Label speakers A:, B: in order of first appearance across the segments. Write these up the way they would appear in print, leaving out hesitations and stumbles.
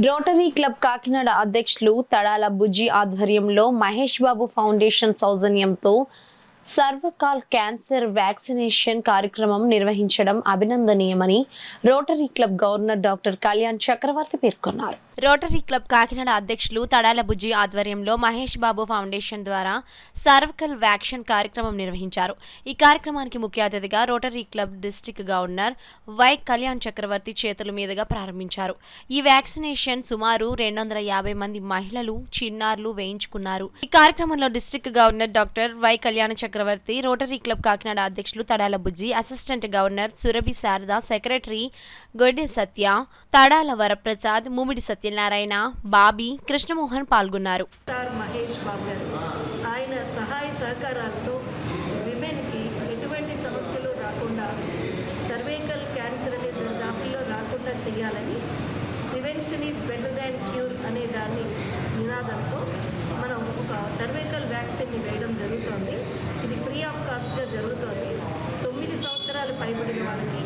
A: Rotary club Kakinada అధ్యక్షులు తడాల బుజ్జి ఆధ్వర్యంలో Mahesh Babu foundation సౌజన్యంతో సర్వకాల్ క్యాన్సర్ వ్యాక్సినేషన్ కార్యక్రమం నిర్వహించడం అభినందనీయమని Rotary club governor doctor Kalyan Chakravarthi పేర్కొన్నారు. రోటరీ క్లబ్ కాకినాడ అధ్యక్షులు తడాల బుజ్జి ఆధ్వర్యంలో మహేష్ బాబు ఫౌండేషన్ ద్వారా సర్వకల్ వ్యాక్సిన్ కార్యక్రమం నిర్వహించారు. ఈ కార్యక్రమానికి ముఖ్య అతిథిగా Rotary club district governor Y Kalyan Chakravarthi చేతుల మీదుగా ప్రారంభించారు. ఈ వ్యాక్సినేషన్ సుమారు 250 మంది మహిళలు, చిన్నారులు వేయించుకున్నారు. ఈ కార్యక్రమంలో district governor doctor Y Kalyan Chakravarthi, Rotary club Kakinada అధ్యక్షులు Tadala Bujji, assistant governor Surabhi Sharada, secretary Godde Satya, Tadala Varaprasad, Mummidi Satyanarayana, Bobby, Krishnamohan పాల్గొన్నారు.
B: మహేష్ బాబు గారు ఆయన సహాయ సహకారాలతో విమెన్కి ఎటువంటి సమస్యలు రాకుండా, సర్వైకల్ క్యాన్సర్ అనే దాంట్లో రాకుండా చేయాలని prevention is better than cure అనే దాన్ని నినాదంతో మనం ఒక సర్వైకల్ వ్యాక్సిన్ని వేయడం జరుగుతోంది. ఇది ఫ్రీ ఆఫ్ కాస్ట్గా జరుగుతోంది. 9 సంవత్సరాలు పైబడిన వాళ్ళకి,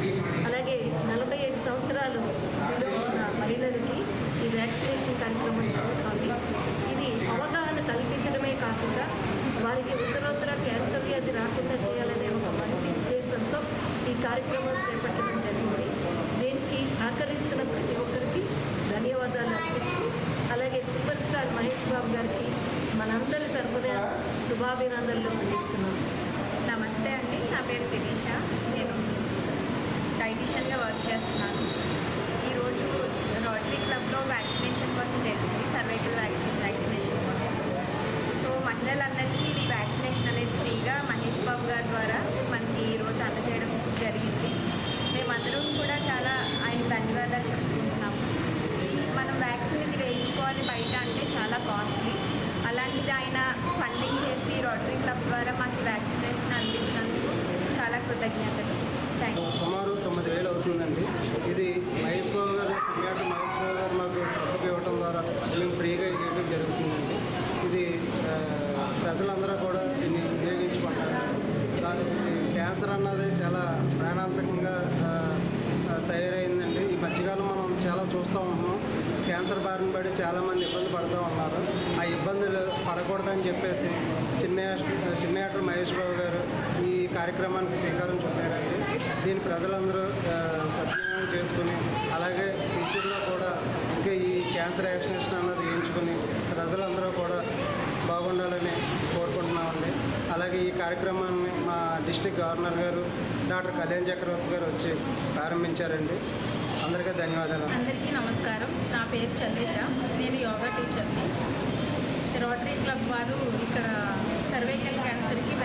B: అలాగే 45 సంవత్సరాలు బిలో ఉన్న మహిళలకి ఈ వ్యాక్సినేషన్ కార్యక్రమం జరుగుతోంది. ఇది అవగాహన కల్పించడమే కాకుండా వారికి ఉత్తరోత్తర క్యాన్సర్ వ్యాధి రాకుండా చేయాలనే ఒక మంచి ఉద్దేశంతో ఈ కార్యక్రమం చేపట్టడం జరిగింది. దీనికి సహకరిస్తున్న ప్రతి ఒక్కరికి ధన్యవాదాలు అర్పిస్తూ, అలాగే సూపర్ స్టార్ మహేష్ బాబు గారికి మనందరి తరఫున శుభాభినందనలు అందిస్తున్నాం.
C: నమస్తే అండి, నా పేరు శిరీష. నేను డైటీషియన్గా వర్క్ చేస్తున్నాను. ఈరోజు రోటరీ క్లబ్లో వ్యాక్సినేషన్ కోసం తెలిసింది, సర్వైకల్ వ్యాక్సినేషన్ కోసం. సో మహిళలందరికీ ఈ వ్యాక్సినేషన్ అనేది ఫ్రీగా మహేష్ బాబు గారి ద్వారా మనకి ఈరోజు అందజేయడం జరిగింది. మేమందరం కూడా చాలా ఆయన ధన్యవాదాలు చెప్పుకుంటున్నాము. మనం వ్యాక్సిన్ ఇది వేయించుకోవాలి బయట అంటే చాలా కాస్ట్లీ. అలాంటిది ఆయన ఫండింగ్ చేసి రోటరీ క్లబ్ ద్వారా మాకు వ్యాక్సినేషన్ అందించినందుకు చాలా కృతజ్ఞతలు. Thank you.
D: సుమారు 9,000 అవుతుందండి. ఇది మహేష్ బాబు గారు, మహేష్ బాబు గారు మాకు డబ్బు ఇవ్వడం ద్వారా మేము ఫ్రీగా ఇవ్వడం జరుగుతుందండి. ఇది ప్రజలందరూ కూడా దీన్ని వినియోగించుకుంటారు. క్యాన్సర్ అన్నది చాలా ప్రాణాంతకంగా తయారైందండి. ఈ మధ్యకాలం మనం చాలా చూస్తూ ఉంటున్నాం. క్యాన్సర్ బారిన పడి చాలామంది ఇబ్బంది పడుతూ ఉన్నారు. ఆ ఇబ్బందులు పడకూడదని చెప్పేసి సినీ యాక్టర్ మహేష్ బాబు గారు ఈ కార్యక్రమానికి శ్రీకారం చుట్టారండి. దీన్ని ప్రజలందరూ సద్వినియోగం చేసుకుని, అలాగే ఫ్యూచర్లో కూడా ఇంకా ఈ క్యాన్సర్ వ్యాక్సినేషన్ అన్నది వేయించుకుని ప్రజలందరూ కూడా బాగుండాలని కోరుకుంటున్నామండి. అలాగే ఈ కార్యక్రమాన్ని మా డిస్ట్రిక్ట్ గవర్నర్ గారు డాక్టర్ కళ్యాణ్ చక్రవర్తి గారు వచ్చి ప్రారంభించారండి. అందరికీ ధన్యవాదాలు.
E: అందరికీ నమస్కారం. నా పేరు చంద్రిక. నేను యోగా టీచర్ని. రోటరీ క్లబ్ వారు ఇక్కడ సర్వైకల్ క్యాన్సర్కి